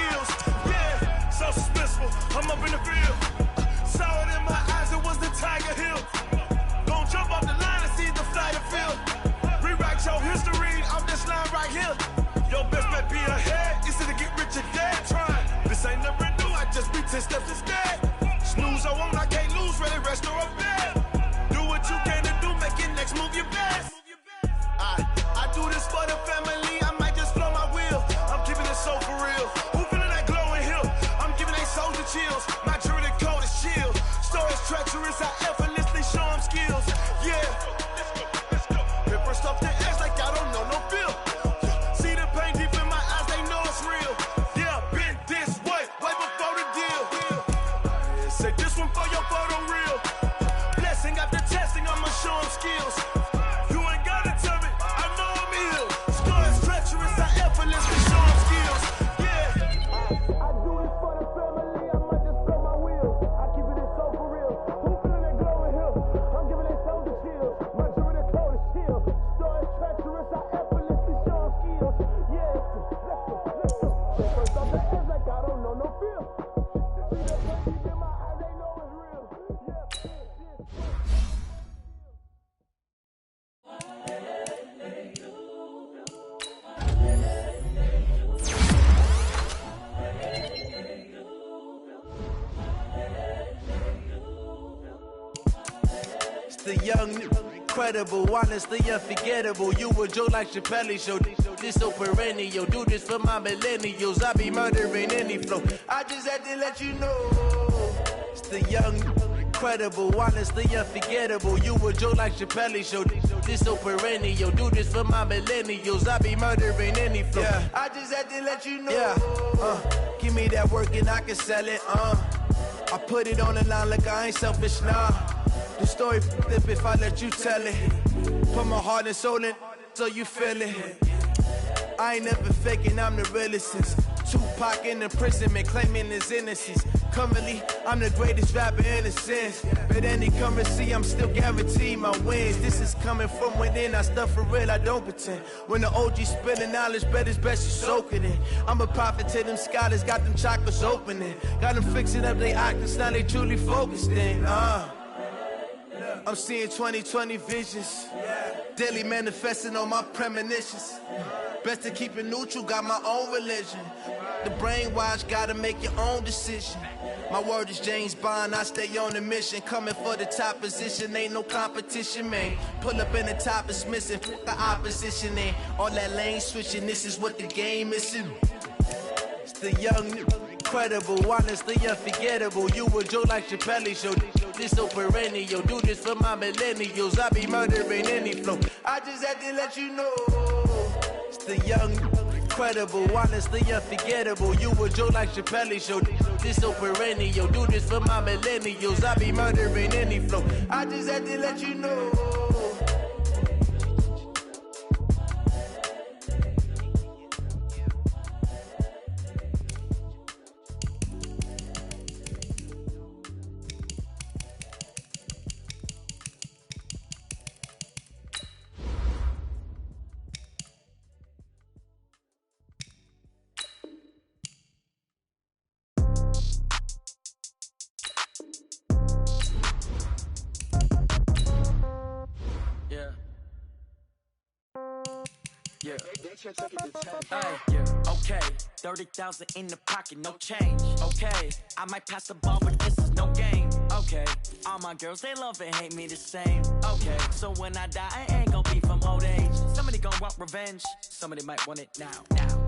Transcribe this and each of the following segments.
skills. Yeah, so suspenseful. I'm up in the field. Saw it in my eyes, it was the Tiger Hill. Gon' jump off the line and see the fly the field. Rewrite your history off this line right here. Your best bet be ahead, easy to get rich or dead trying. This ain't never new, I just be 10 steps instead. Snooze I won't, I can't lose, ready, rest or a bed. Do what you can to do, make your next move your best. I do this for the family, I might just flow my wheel. I'm keeping it so for real. Who feeling that glowing hill? I'm giving they soldier chills. My jury the code is chill. Stories treacherous, I effortlessly show them skills. Yeah. Paper stuff the edge like I don't know no feel. See the pain deep in my eyes, they know it's real. Yeah, been this way before the deal. Say this one for your photo reel. Blessing after testing, I'ma show them skills. You ain't gotta tell me, I know I'm ill. Stories treacherous, I effortlessly show them skills. Yeah. I do this for the family, I might just blow my wheel. I keep it so for real. Who feeling that glowing hill? I'm giving they soldier chills. My jury the code is chill. Stories treacherous, I effortlessly show them skills. Yeah. Let's go. Say first off the edge like I don't know no feel. See the pain deep in my eyes, they know it's real. Yeah. It's the young, incredible, honestly unforgettable. You a Joe like Chappelle show. This so perennial. Do this for my millennials. I be murdering any flow. I just had to let you know. It's the young, incredible, honestly unforgettable. You a Joe like Chappelle show. This so perennial. Do this for my millennials. I be murdering any flow. Yeah. I just had to let you know. Yeah. Give me that work and I can sell it. I put it on the line like I ain't selfish, nah. The story flip if I let you tell it. Put my heart and soul in so you feel it. I ain't never faking, I'm the realest since Tupac in imprisonment, claiming his innocence. Currently, I'm the greatest rapper in a sense. But any currency, I'm still guaranteed my wins. This is coming from within, I stuff for real, I don't pretend. When the OG spilling knowledge, bet it's best you soak it in. I'm a prophet to them scholars, got them chakras opening. Got them fixing up they octaves, now they truly focused in. I'm seeing 2020 visions. Daily manifesting on my premonitions. Best to keep it neutral, got my own religion. The brainwash, gotta make your own decision. My word is James Bond, I stay on a mission. Coming for the top position, ain't no competition, man. Pull up in the top, it's missing, the opposition ain't. All that lane switching, this is what the game is. It's the young, incredible, honestly unforgettable. You a Joe like Chappelle show. This so perennial. Do this for my millennials. I be murdering any flow. I just had to let you know. It's the young, incredible, honestly unforgettable. You a Joe like Chappelle show. This so perennial. Do this for my millennials. I be murdering any flow. I just had to let you know. Yeah. Yeah. Okay. 30,000 in the pocket, no change. Okay. I might pass the ball, but this is no game. Okay. All my girls, they love and hate me the same. Okay. So when I die, I ain't gon' be from old age. Somebody gon' want revenge. Somebody might want it now.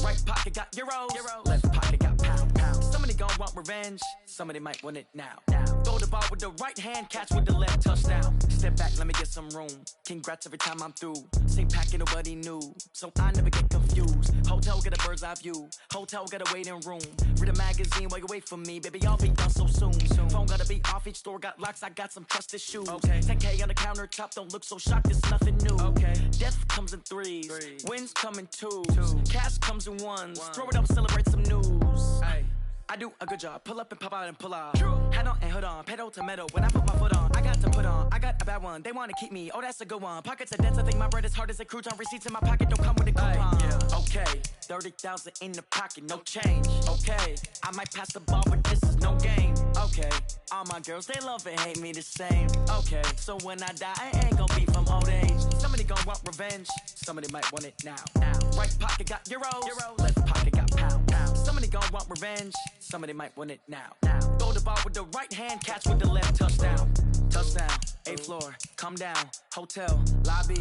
Right pocket got euros. Left pocket got pound. Somebody gon' want revenge. Somebody might want it now. Throw the ball with the right hand, catch with the left, touchdown. Step back, let me get some room. Congrats every time I'm through. Same packet, nobody knew. So I never get confused. Hotel get a bird's eye view. Hotel got a waiting room. Read a magazine while you wait for me. Baby, I'll be done so soon. Phone gotta be off, each store got locks. I got some trusted shoes. 10K on the countertop, don't look so shocked, it's nothing new. Death comes in threes. Wins come in twos. Cash comes in ones. Throw it up, celebrate some news. I do a good job. Pull up and pop out and pull out. Head on and hood on, pedal to metal. When I put my foot on, I got to put on. I got a bad one, they wanna keep me. Oh, that's a good one. Pockets are dense, I think my bread is hard as a crouton. Receipts in my pocket don't come with a coupon. Yeah. Okay, 30,000 in the pocket, no change. Okay, I might pass the ball, but this is no game. Okay, all my girls, they love and hate me the same. Okay, so when I die, I ain't gon' be from old age. Somebody gon' want revenge, somebody might want it now. Right pocket got euros, left pocket got pound. Somebody gon' want revenge, somebody might want it now. Throw the ball with the right hand, catch with the left, touchdown. Touchdown, 8th floor, come down, hotel, lobby.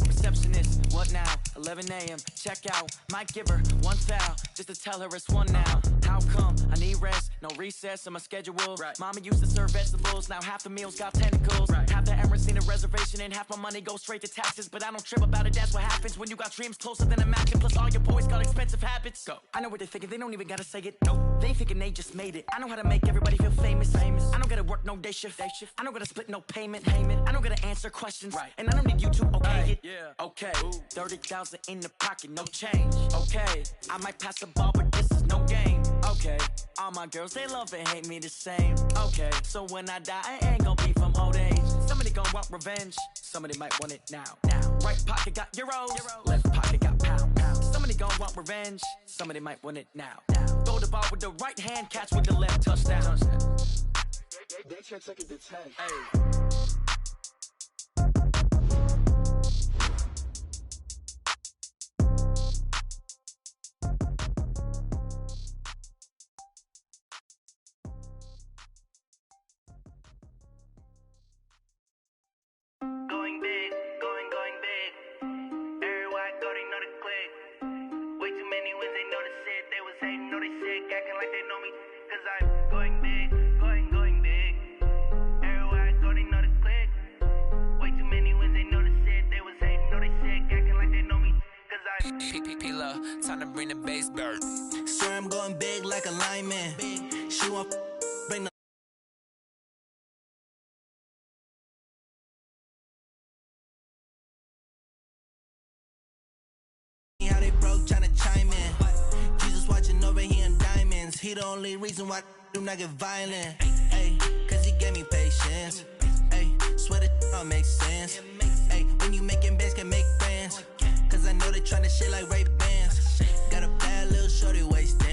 Receptionist, what now? 11 a.m. check out. Might give her one foul just to tell her it's one now. How come? I need rest, no recess in my schedule. Right. Mama used to serve vegetables, now half the meals got tentacles. Right. Half the Emirates need a reservation and half my money goes straight to taxes. But I don't trip about it, that's what happens when you got dreams closer than a mansion. Plus all your boys got expensive habits. Go. I know what they're thinking, they don't even gotta say it. Nope. They thinking they just made it. I know how to make everybody feel famous. I don't gotta work no day shift. I don't gotta split no payment. I don't gotta answer questions. Right. And I don't need you to okay it. Yeah. Okay, 30,000 in the pocket, no change. Okay, I might pass the ball, but this is no game. Okay, all my girls, they love and hate me the same. Okay, so when I die, I ain't gon' be from old age. Somebody gon' want revenge, somebody might want it now. Right pocket got euros, left pocket got pound. Somebody gon' want revenge, somebody might want it now. Throw the ball with the right hand, catch with the left, touchdown. They check second to 10. Hey. Going big, going big. Everywhere I go, they know the click. Way too many wins, they know the shit. They was hating, know they sick, acting like they know me. Cause I'm going big, going big. Everywhere I go, they know the click. Way too many wins, they know the shit. They was hating, know they sick, acting like they know me. Cause I'm P-P-P-Love, time to bring the bass bird. swear I'm going big like a lineman. She want bring the how they broke tryna chime in. Jesus watching over here in diamonds. He the only reason why do not get violent. Ay, cause he gave me patience. Ay, swear that don't make sense. Ay, when you making bands can make friends. Cause I know they tryna shit like Ray-Bans. Got a bad little shorty wasting.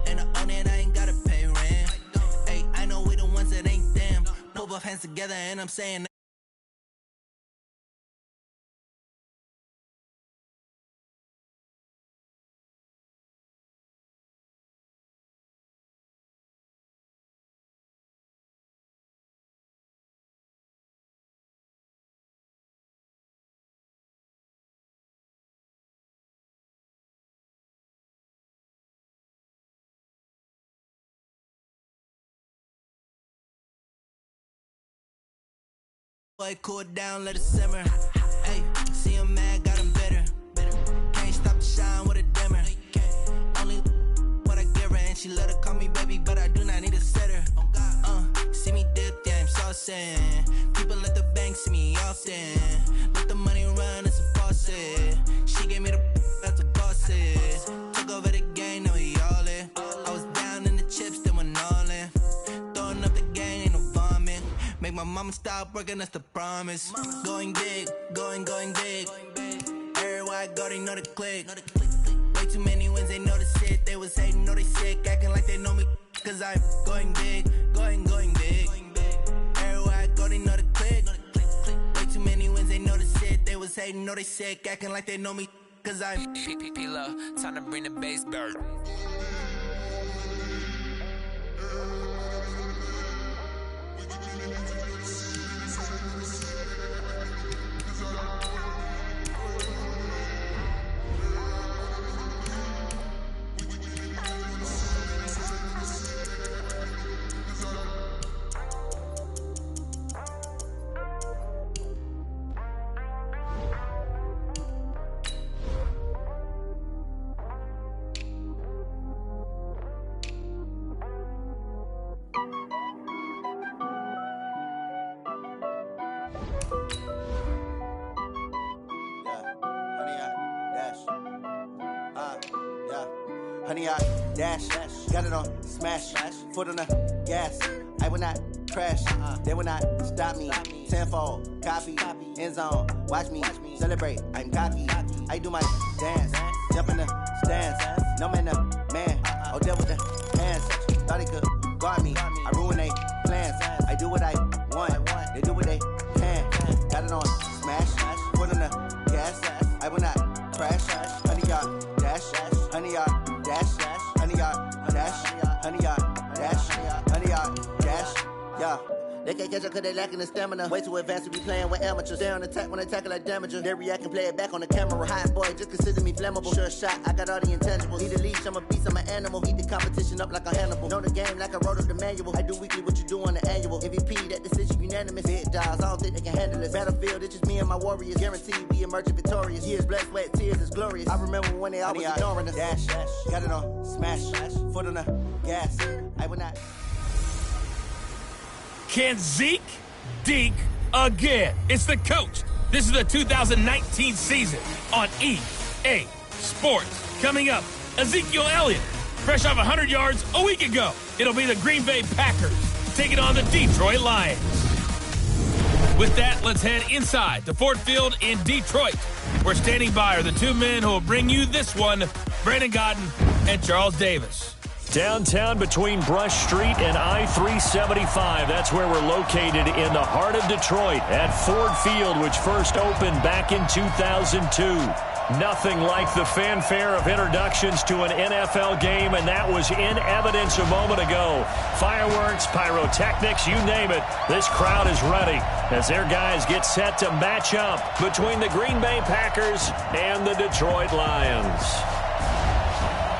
And I own it, I ain't gotta pay rent. Ay, I know we the ones that ain't them. Put both hands together and I'm saying boy, cool down, let it simmer. Hey, see him mad, got him bitter. Can't stop the shine with a dimmer. Only what I give her, and she let her call me baby, but I do not need a sitter. See me dip, yeah, I'm saucing. People at the bank see me often. Let the money run, it's a faucet. She gave me the that's a boss it. Took over the game, now we all in. I was down in the chips, then went all in. Throwing up the gang, ain't no vomit. Make my mama stop working, that's the promise. Going big, going big. Everywhere I go, they know the click. Way too many wins, they know the shit. They was hating, know they sick, acting like they know me. Cause I'm going big, going big. Everywhere I go, they know the click. Way too many wins, they know the shit. They was hating, know they sick, acting like they know me. Cause I'm P-P-P-Love, time to bring the bass bird. 100-yard dash. Got it on smash. Foot on the gas. I will not crash. They will not stop me. Tenfold, copy, end zone. Watch me celebrate. I'm cocky. I do my dance. Jump in the stands. No man, the man. Oh, deal with the hands. Thought he could guard me. I ruin they plans. I do what I want. They do what they can. Got it on smash. Foot on the gas. I will not crash. 100-yard dash. 100-yard dash. 100-yard dash. 100-yard dash. 100-yard dash. Yeah. They can't catch up cause they lacking the stamina. Way too advanced to be playing with amateurs. Stay on attack when they tackle like damager. They react and play it back on the camera. Hot boy, just consider me flammable. Sure shot, I got all the intangibles. Need a leash, I'm a beast, I'm an animal. Heat the competition up like a Hannibal. Know the game like I wrote up the manual. I do weekly what you do on the annual. MVP, that decision unanimous. Big dials, I don't think they can handle it. Battlefield, it's just me and my warriors. Guaranteed we emerging victorious. Years, blood, sweat, tears, is glorious. I remember when they always ignoring us. Dash, got it on smash. Foot on the gas. I will not. Can Zeke deke again? It's the coach. This is the 2019 season on EA Sports. Coming up, Ezekiel Elliott, fresh off 100 yards a week ago. It'll be the Green Bay Packers taking on the Detroit Lions. With that, let's head inside to Ford Field in Detroit. We're standing by are the two men who will bring you this one, Brandon Godden and Charles Davis. Downtown between Brush Street and I-375. That's where we're located in the heart of Detroit at Ford Field, which first opened back in 2002. Nothing like the fanfare of introductions to an NFL game, and that was in evidence a moment ago. Fireworks, pyrotechnics, you name it. This crowd is ready as their guys get set to match up between the Green Bay Packers and the Detroit Lions.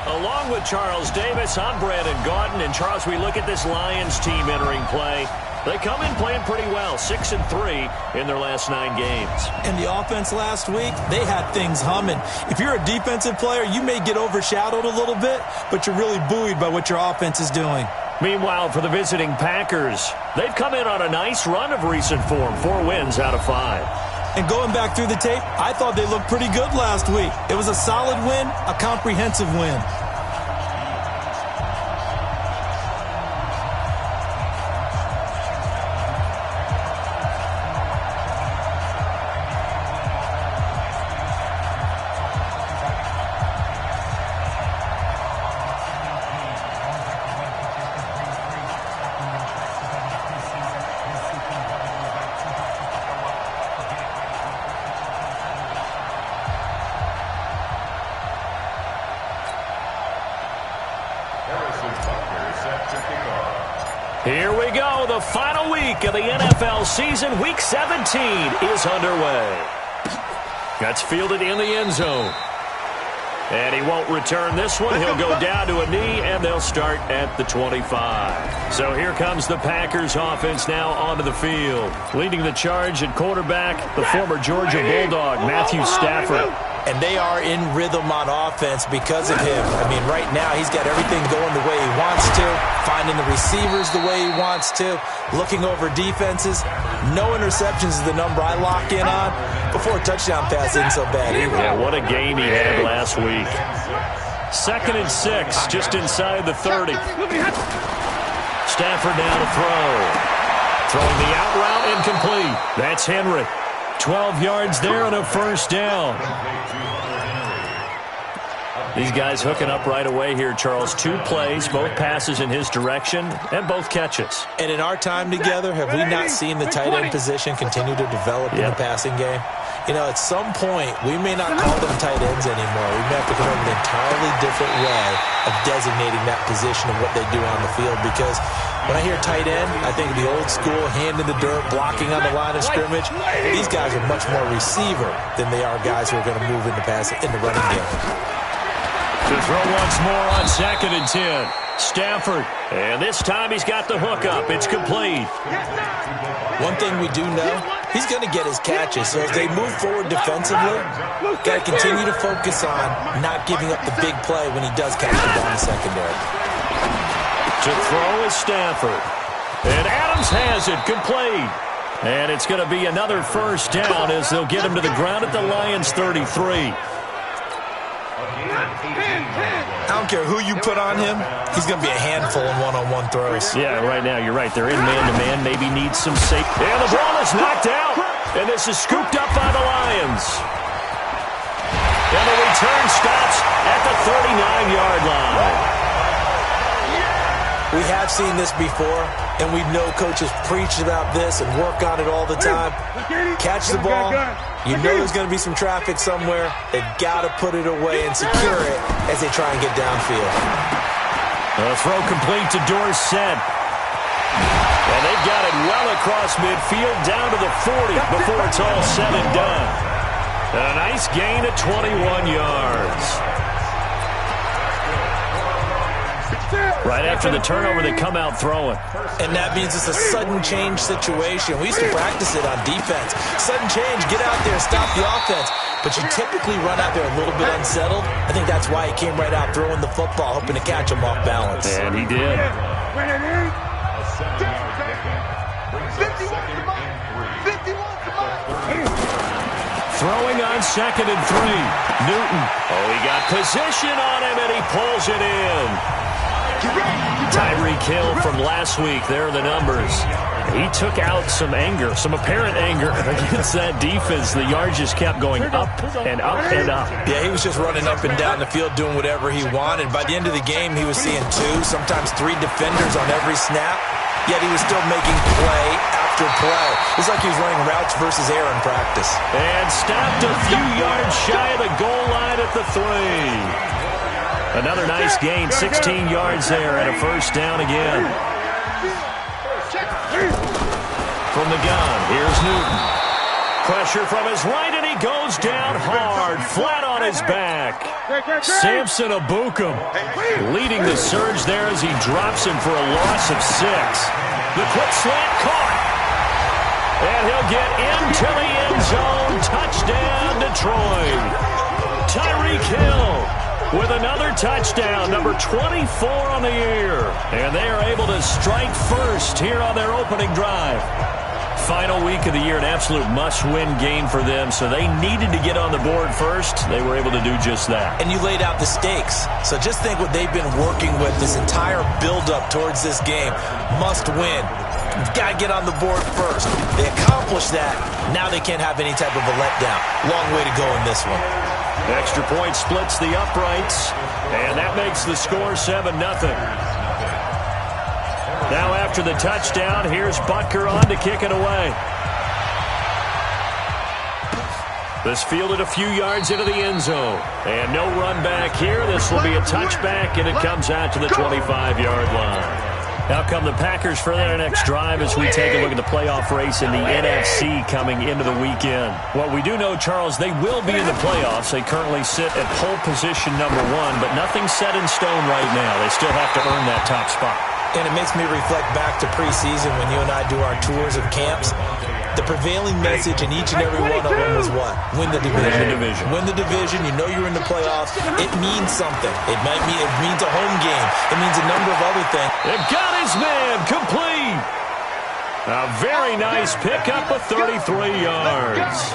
Along with Charles Davis, I'm Brandon Gaudin. And Charles, we look at this Lions team entering play. They come in playing pretty well, 6-3 in their last 9 games. And the offense last week, they had things humming. If you're a defensive player, you may get overshadowed a little bit, but you're really buoyed by what your offense is doing. Meanwhile, for the visiting Packers, they've come in on a nice run of recent form, 4 wins out of 5. And going back through the tape, I thought they looked pretty good last week. It was a solid win, a comprehensive win. Here we go. The final week of the NFL season. Week 17 is underway. That's fielded in the end zone. And he won't return this one. He'll go down to a knee, and they'll start at the 25. So here comes the Packers offense now onto the field. Leading the charge at quarterback, the former Georgia Bulldog, Matthew Stafford. And they are in rhythm on offense because of him. I mean, right now he's got everything going the way he wants to, finding the receivers the way he wants to, looking over defenses. No interceptions is the number I lock in on. Before a touchdown pass isn't so bad either. Yeah, what a game he had last week. 2nd and 6, just inside the 30. Stafford now to throw. Throwing the out route incomplete. That's Henry. 12 yards there and a first down. These guys hooking up right away here, Charles. 2 plays, both passes in his direction, and both catches. And in our time together, have we not seen the tight end position continue to develop in the passing game? You know, at some point, we may not call them tight ends anymore. We may have to come up with an entirely different way of designating that position and what they do on the field, because when I hear tight end, I think of the old school, hand in the dirt, blocking on the line of scrimmage. These guys are much more receiver than they are guys who are going to move into passing in the running game. To throw once more on 2nd and 10. Stafford. And this time he's got the hook up. It's complete. One thing we do know, he's going to get his catches. So as they move forward defensively, got to continue to focus on not giving up the big play when he does catch the ball in the secondary. To throw is Stafford. And Adams has it complete. And it's going to be another first down as they'll get him to the ground at the Lions 33. I don't care who you put on him, he's going to be a handful in one-on-one throws. Yeah, right now, you're right. They're in man-to-man, maybe needs some safety. And the ball is knocked out. And this is scooped up by the Lions. And the return stops at the 39-yard line. We have seen this before, and we know coaches preach about this and work on it all the time. Catch the ball. You know there's going to be some traffic somewhere. They've got to put it away and secure it as they try and get downfield. A throw complete to Dorsett. And they've got it well across midfield down to the 40 before it's all said and done. A nice gain of 21 yards. Right after the turnover, they come out throwing. And that means it's a sudden change situation. We used to practice it on defense. Sudden change, get out there, stop the offense. But you typically run out there a little bit unsettled. I think that's why he came right out throwing the football, hoping to catch him off balance. And he did. Throwing on 2nd and 3. Newton. Oh, he got position on him, and he pulls it in. Tyreek Hill from last week. There are the numbers. He took out some anger, some apparent anger against that defense. The yards just kept going up and up and up. Yeah, he was just running up and down the field doing whatever he wanted. By the end of the game, he was seeing 2, sometimes 3 defenders on every snap, yet he was still making play after play. It's like he was running routes versus air in practice. And stopped a few yards shy of the goal line at the 3. Another nice gain, 16 yards there and a first down again. From the gun, here's Newton. Pressure from his right, and he goes down hard, flat on his back. Samson Abukum leading the surge there as he drops him for a loss of 6. The quick slant caught. And he'll get into the end zone. Touchdown, Detroit. Tyreek Hill with another touchdown, number 24 on the year. And they are able to strike first here on their opening drive. Final week of the year, an absolute must-win game for them, so they needed to get on the board first. They were able to do just that. And you laid out the stakes. So just think what they've been working with this entire build-up towards this game. Must win. You've got to get on the board first. They accomplished that. Now they can't have any type of a letdown. Long way to go in this one. Extra point splits the uprights, and that makes the score 7-0. Now after the touchdown, here's Butker on to kick it away. This fielded a few yards into the end zone. And no run back here. This will be a touchback, and it comes out to the 25-yard line. Out come the Packers for their next drive as we take a look at the playoff race in the NFC coming into the weekend. What we do know, Charles, they will be in the playoffs. They currently sit at pole position number 1, but nothing's set in stone right now. They still have to earn that top spot. And it makes me reflect back to preseason when you and I do our tours of camps. The prevailing message in each and every one of them was what? Win the division. Win the division. You know you're in the playoffs. It means something. It means a home game. It means a number of other things. They've got his man complete. A very nice pickup of 33 yards.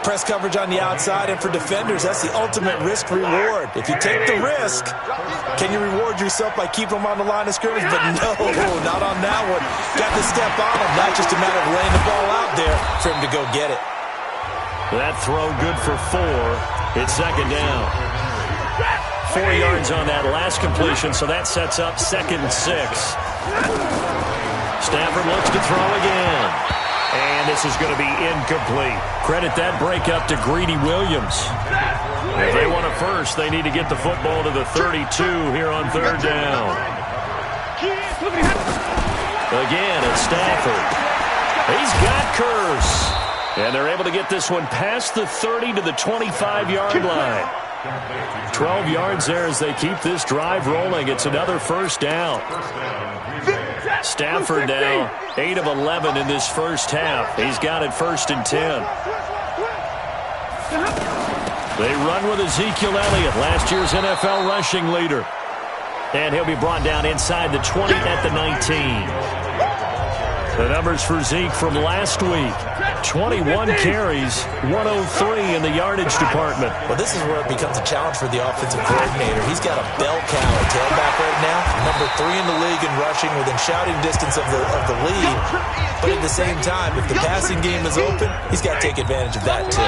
Press coverage on the outside, and for defenders, that's the ultimate risk-reward. If you take the risk, can you reward yourself by keeping them on the line of scrimmage? But no, not on that one. Got to step on them, not just a matter of laying the ball out there for him to go get it. That throw good for 4. It's second down. 4 yards on that last completion, so that sets up 2nd and 6. Stafford looks to throw again. And this is going to be incomplete. Credit that breakup to Greedy Williams. If they want a first, they need to get the football to the 32 here on 3rd down. Again, it's Stafford. He's got Curse. And they're able to get this one past the 30 to the 25-yard line. 12 yards there as they keep this drive rolling. It's another first down. Stafford now 8 of 11 in this first half. He's got it 1st and 10. They run with Ezekiel Elliott, last year's NFL rushing leader. And he'll be brought down inside the 20 at the 19. The numbers for Zeke from last week. 21 carries, 103 in the yardage department. Well, this is where it becomes a challenge for the offensive coordinator. He's got a bell cow at tailback right now, number 3 in the league in rushing, within shouting distance of the lead. But at the same time, if the passing game is open, he's got to take advantage of that too.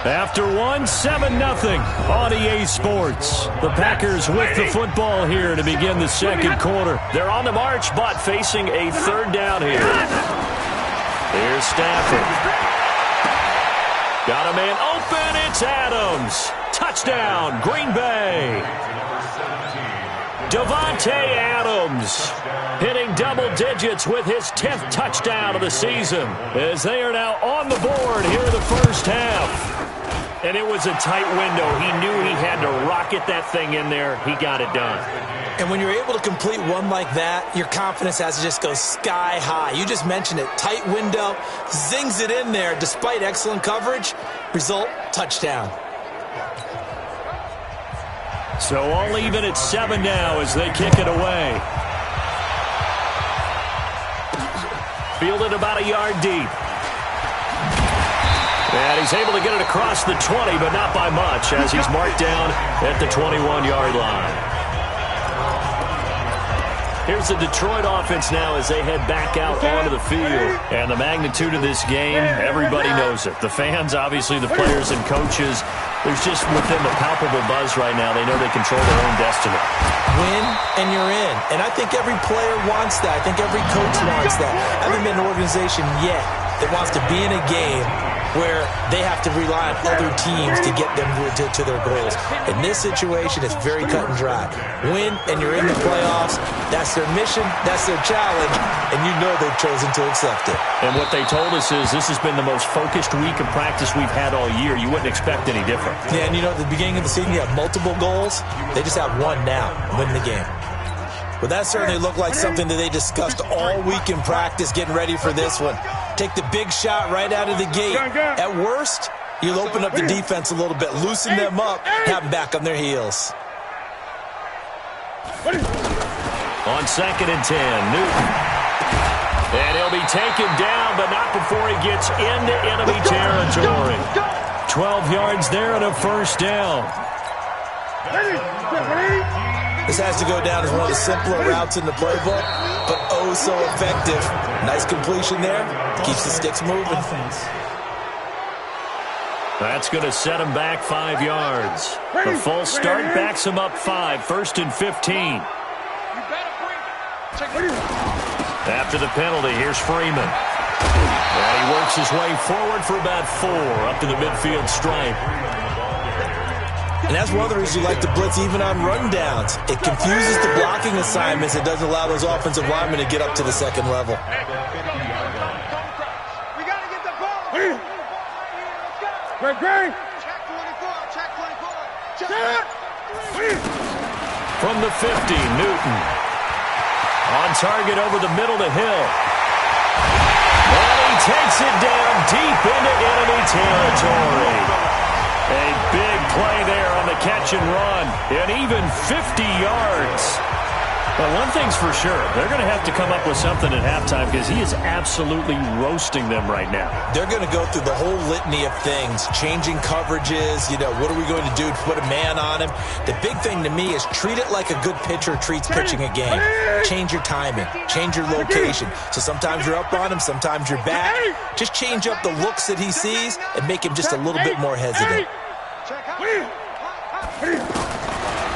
After 7-0 on EA Sports. The Packers with the football here to begin the second quarter. They're on the march, but facing a third down here. Here's Stafford. Got a man open. It's Adams. Touchdown, Green Bay. Davante Adams hitting double digits with his 10th touchdown of the season as they are now on the board here in the first half. And it was a tight window. He knew he had to rocket that thing in there. He got it done. And when you're able to complete one like that, your confidence has to just go sky high. You just mentioned it. Tight window, zings it in there despite excellent coverage. Result, touchdown. So all even at 7 now as they kick it away. Fielded about a yard deep. And he's able to get it across the 20, but not by much as he's marked down at the 21-yard line. Here's the Detroit offense now as they head back out onto the field. And the magnitude of this game, everybody knows it. The fans, obviously the players and coaches. There's just with them a palpable buzz right now. They know they control their own destiny. Win and you're in. And I think every player wants that. I think every coach wants that. I haven't been an organization yet that wants to be in a game where they have to rely on other teams to get them to their goals. In this situation, it's very cut and dry. Win, and you're in the playoffs. That's their mission. That's their challenge. And you know they've chosen to accept it. And what they told us is this has been the most focused week of practice we've had all year. You wouldn't expect any different. Yeah, and you know, at the beginning of the season, you have multiple goals. They just have one now, win the game. But that certainly looked like something that they discussed all week in practice, getting ready for this one. Take the big shot right out of the gate. At worst, you'll open up the defense a little bit, loosen them up, have them back on their heels. On 2nd and 10, Newton. And he'll be taken down, but not before he gets into enemy territory. 12 yards there and a first down. This has to go down as one of the simpler routes in the playbook, but oh so effective. Nice completion there. Keeps the sticks moving. That's going to set him back 5 yards. The false start backs him up 5, 1st and 15. After the penalty, here's Freeman. And he works his way forward for about 4 up to the midfield stripe. And that's one of the reasons you like to blitz even on rundowns. It confuses the blocking assignments. It doesn't allow those offensive linemen to get up to the second level. We got to get the ball. Great. Check 24. From the 50, Newton. On target over the middle to Hill. And he takes it down deep into enemy territory. A big play there on the catch and run. And even 50 yards. Well, one thing's for sure. They're going to have to come up with something at halftime because he is absolutely roasting them right now. They're going to go through the whole litany of things, changing coverages, what are we going to do to put a man on him? The big thing to me is treat it like a good pitcher treats pitching a game. Change your timing, change your location. So sometimes you're up on him, sometimes you're back. Just change up the looks that he sees and make him just a little bit more hesitant.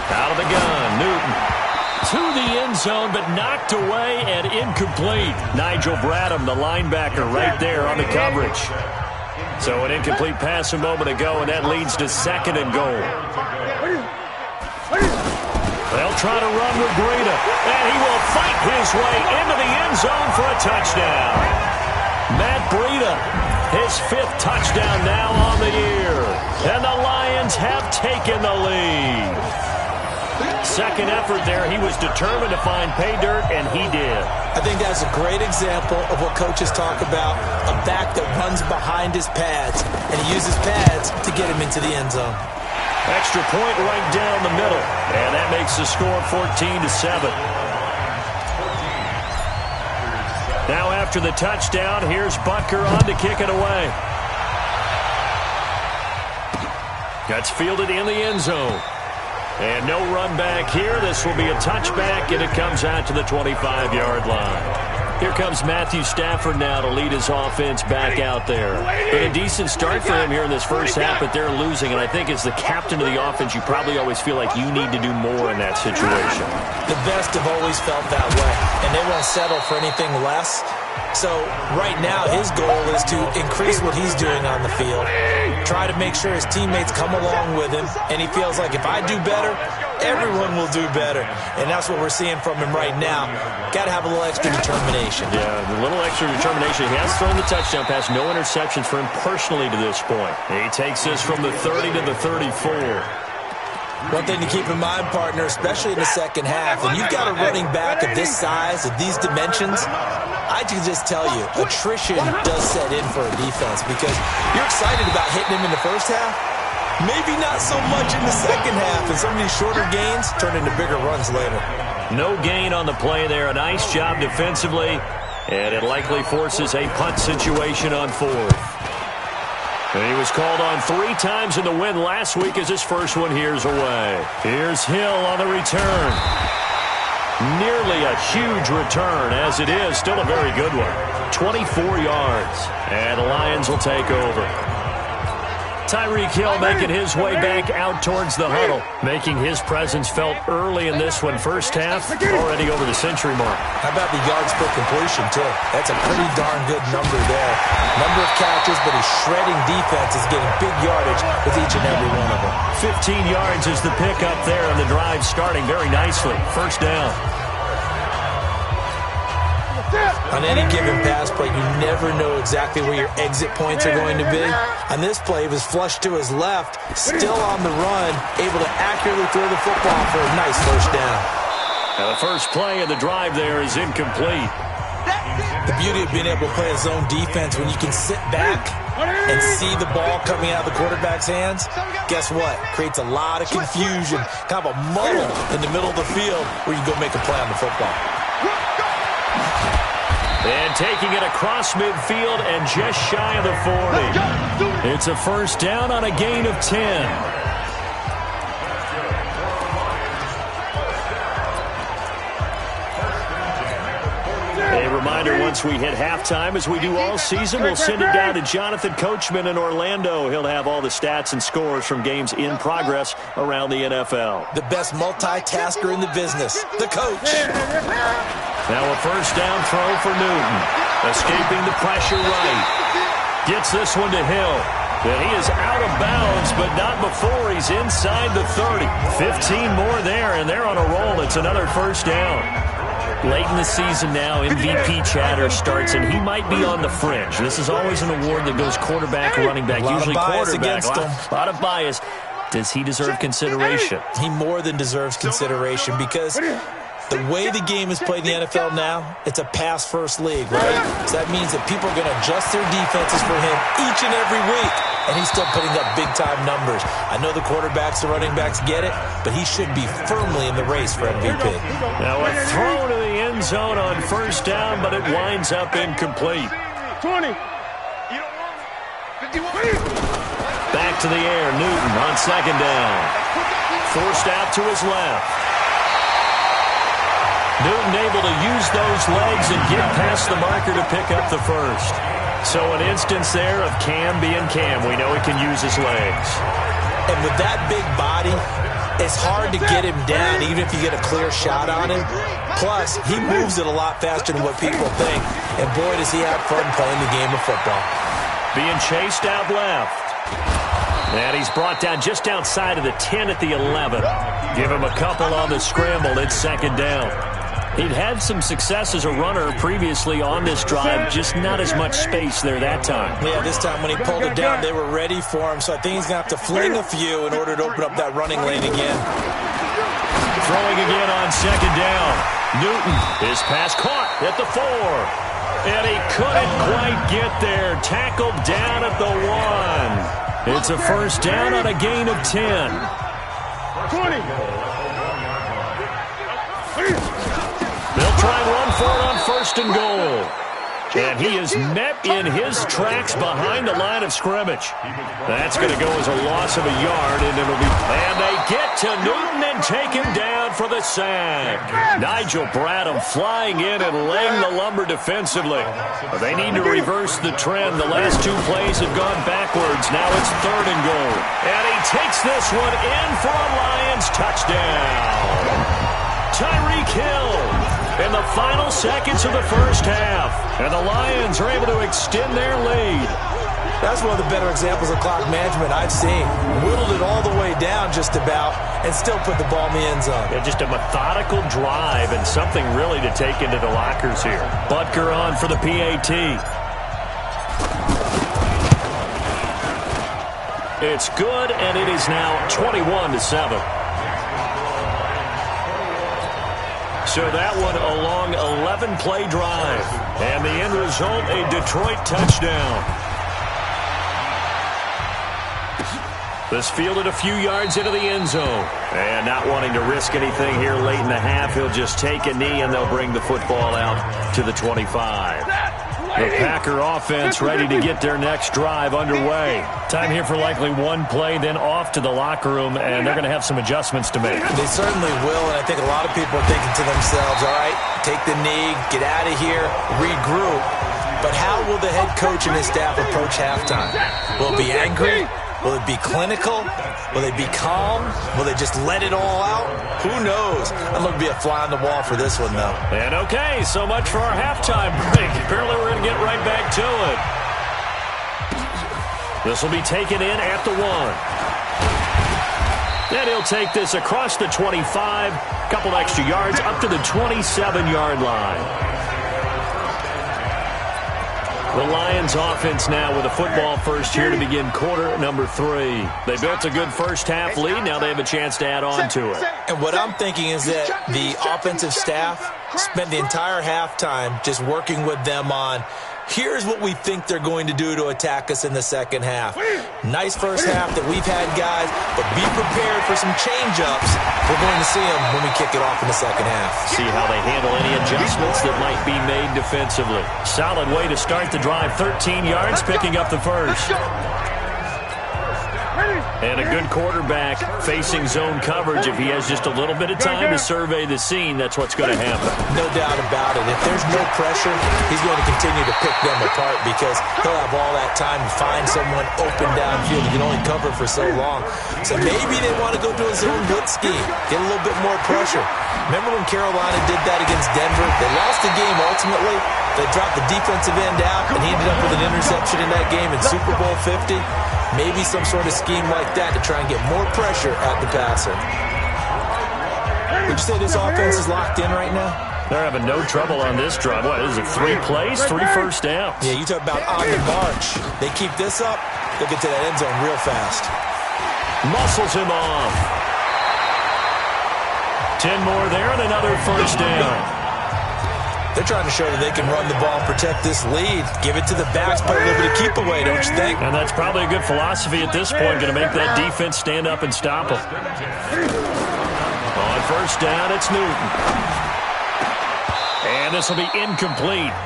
Out of the gun, Newton. To the end zone, but knocked away and incomplete. Nigel Bradham, the linebacker, right there on the coverage. So an incomplete pass a moment ago, and that leads to 2nd and goal. They'll try to run with Breida, and he will fight his way into the end zone for a touchdown. Matt Breida, his 5th touchdown now on the year. And the Lions have taken the lead. Second effort there, he was determined to find pay dirt, and he did. I think that's a great example of what coaches talk about, a back that runs behind his pads, and he uses pads to get him into the end zone. Extra point right down the middle, and that makes the score 14-7. after the touchdown. Here's Butker on to kick it away. Gets fielded in the end zone. And no run back here. This will be a touchback, and it comes out to the 25-yard line. Here comes Matthew Stafford now to lead his offense back out there. Been a decent start for him here in this first half, but they're losing. And I think as the captain of the offense, you probably always feel like you need to do more in that situation. The best have always felt that way, and they won't settle for anything less. So right now his goal is to increase what he's doing on the field, try to make sure his teammates come along with him, and he feels like if I do better, everyone will do better. And that's what we're seeing from him right now. Got to have a little extra determination. Yeah, a little extra determination. He has thrown the touchdown pass. No interceptions for him personally to this point. He takes this from the 30 to the 34. One thing to keep in mind, partner, especially in the second half, and you've got a running back of this size, of these dimensions, I can just tell you, attrition does set in for a defense because you're excited about hitting him in the first half. Maybe not so much in the second half, and some of these shorter gains turn into bigger runs later. No gain on the play there. A nice job defensively, and it likely forces a punt situation on fourth. And he was called on 3 times in the win last week as his first one here's away. Here's Hill on the return. Nearly a huge return, as it is. Still a very good one. 24 yards, and the Lions will take over. Tyreek Hill making his way back out towards the huddle, making his presence felt early in this one. First half, already over the century mark. How about the yards per completion, too? That's a pretty darn good number there. Number of catches, but his shredding defense is getting big yardage with each and every one of them. 15 yards is the pickup there, and the drive starting very nicely. First down. On any given pass play, you never know exactly where your exit points are going to be. On this play, he was flushed to his left, still on the run, able to accurately throw the football for a nice first down. Now the first play of the drive there is incomplete. The beauty of being able to play a zone defense when you can sit back and see the ball coming out of the quarterback's hands, guess what? Creates a lot of confusion, kind of a muddle in the middle of the field where you go make a play on the football. And taking it across midfield and just shy of the 40. It's a first down on a gain of 10. A reminder, once we hit halftime, as we do all season, we'll send it down to Jonathan Coachman in Orlando. He'll have all the stats and scores from games in progress around the NFL. The best multitasker in the business, the coach. Now a first down throw for Newton. Escaping the pressure right. Gets this one to Hill. And he is out of bounds, but not before he's inside the 30. 15 more there, and they're on a roll. It's another first down. Late in the season now, MVP chatter starts, and he might be on the fringe. This is always an award that goes quarterback, running back, usually quarterback. A lot of bias. Does he deserve consideration? He more than deserves consideration because the way the game is played in the NFL now, it's a pass-first league, right? So that means that people are going to adjust their defenses for him each and every week, and he's still putting up big-time numbers. I know the quarterbacks, the running backs get it, but he should be firmly in the race for MVP. Now a throw to the end zone on first down, but it winds up incomplete. 20. Back to the air, Newton on second down. Forced out to his left. Newton able to use those legs and get past the marker to pick up the first. So an instance there of Cam being Cam. We know he can use his legs. And with that big body, it's hard to get him down even if you get a clear shot on him. Plus, he moves it a lot faster than what people think. And boy, does he have fun playing the game of football. Being chased out left. And he's brought down just outside of the 10 at the 11. Give him a couple on the scramble. It's second down. He'd had some success as a runner previously on this drive, just not as much space there that time. Yeah, this time when he pulled it down, they were ready for him, so I think he's going to have to fling a few in order to open up that running lane again. Throwing again on second down. Newton, his pass caught at the 4. And he couldn't quite get there. Tackled down at the 1. It's a first down on a gain of 10. 20. They'll try and run for it on first and goal. And he is met in his tracks behind the line of scrimmage. That's going to go as a loss of a yard, and it'll be... And they get to Newton and take him down for the sack. Nigel Bradham flying in and laying the lumber defensively. But they need to reverse the trend. The last two plays have gone backwards. Now it's 3rd and goal. And he takes this one in for a Lions touchdown. Tyreek Hill in the final seconds of the first half. And the Lions are able to extend their lead. That's one of the better examples of clock management I've seen. Whittled it all the way down just about and still put the ball in the end zone. Yeah, just a methodical drive and something really to take into the lockers here. Butker on for the PAT. It's good, and it is now 21-7. So that one a long 11-play drive. And the end result, a Detroit touchdown. This fielded a few yards into the end zone. And not wanting to risk anything here late in the half, he'll just take a knee and they'll bring the football out to the 25. The Packer offense ready to get their next drive underway. Time here for likely one play, then off to the locker room, and they're going to have some adjustments to make. They certainly will, and I think a lot of people are thinking to themselves, all right, take the knee, get out of here, regroup. But how will the head coach and his staff approach halftime? Will it be angry? Will it be clinical? Will they be calm? Will they just let it all out? Who knows? I'm going to be a fly on the wall for this one, though. And okay, so much for our halftime break. Apparently we're going to get right back to it. This will be taken in at the 1. Then he'll take this across the 25, couple extra yards up to the 27-yard line. The Lions offense now with a football first here to begin quarter number 3. They built a good first half lead. Now they have a chance to add on to it. And what I'm thinking is that the offensive staff spent the entire halftime just working with them on, here's what we think they're going to do to attack us in the second half. Nice first half that we've had, guys, but be prepared for some change-ups. We're going to see them when we kick it off in the second half. See how they handle any adjustments that might be made defensively. Solid way to start the drive. 13 yards, picking up the first. And a good quarterback facing zone coverage. If he has just a little bit of time to survey the scene, that's what's going to happen. No doubt about it. If there's no pressure, he's going to continue to pick them apart because he'll have all that time to find someone open downfield. He can only cover for so long. So maybe they want to go to a zone blitz scheme, get a little bit more pressure. Remember when Carolina did that against Denver? They lost the game ultimately. They dropped the defensive end out, and he ended up with an interception in that game in Super Bowl 50. Maybe some sort of scheme like that to try and get more pressure at the passer. Would you say this offense is locked in right now? They're having no trouble on this drive. What is it, 3 plays, 3 first downs? Yeah, you talk about on the march. They keep this up, they'll get to that end zone real fast. Muscles him off. 10 more there and another first down. They're trying to show that they can run the ball, protect this lead, give it to the backs, put a little bit of keep away, don't you think? And that's probably a good philosophy at this point, going to make that defense stand up and stop them. On first down, it's Newton. And this will be incomplete.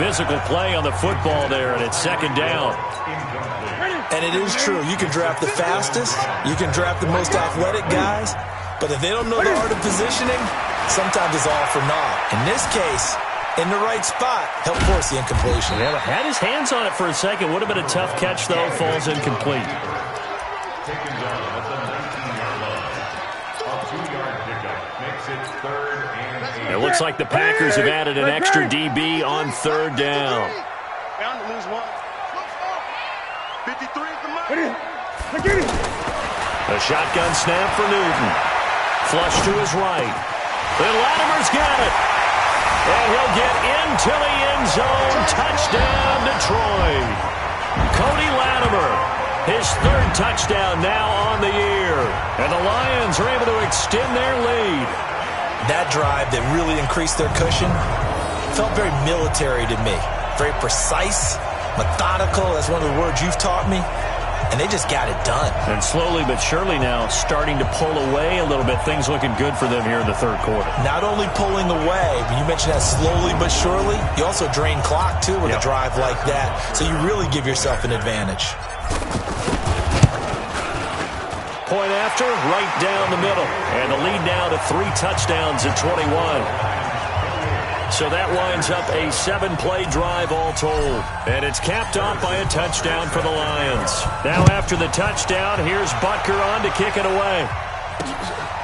Physical play on the football there, and it's second down. And it is true. You can draft the fastest, you can draft the most athletic guys, but if they don't know the art of positioning, sometimes it's all for naught. In this case, in the right spot, help force the incompletion. Yeah, had his hands on it for a second. Would have been a tough catch, though. Falls incomplete. It looks like the Packers have added an extra DB on third down. Bound to lose one. 53 is the money. A shotgun snap for Newton. Flush to his right. Then Latimer's got it. And he'll get into the end zone. Touchdown, Detroit. Cody Latimer, his 3rd touchdown now on the year. And the Lions are able to extend their lead. That drive that really increased their cushion felt very military to me. Very precise, methodical. That's one of the words you've taught me. and they just got it done. And slowly but surely now starting to pull away a little bit. Things looking good for them here in the third quarter. Not only pulling away, but you mentioned that slowly but surely, you also drain clock, too, with a drive like that. So you really give yourself an advantage. Point after, right down the middle. And the lead now to 3 touchdowns at 21. So that winds up a 7-play drive all told. And it's capped off by a touchdown for the Lions. Now after the touchdown, here's Butker on to kick it away.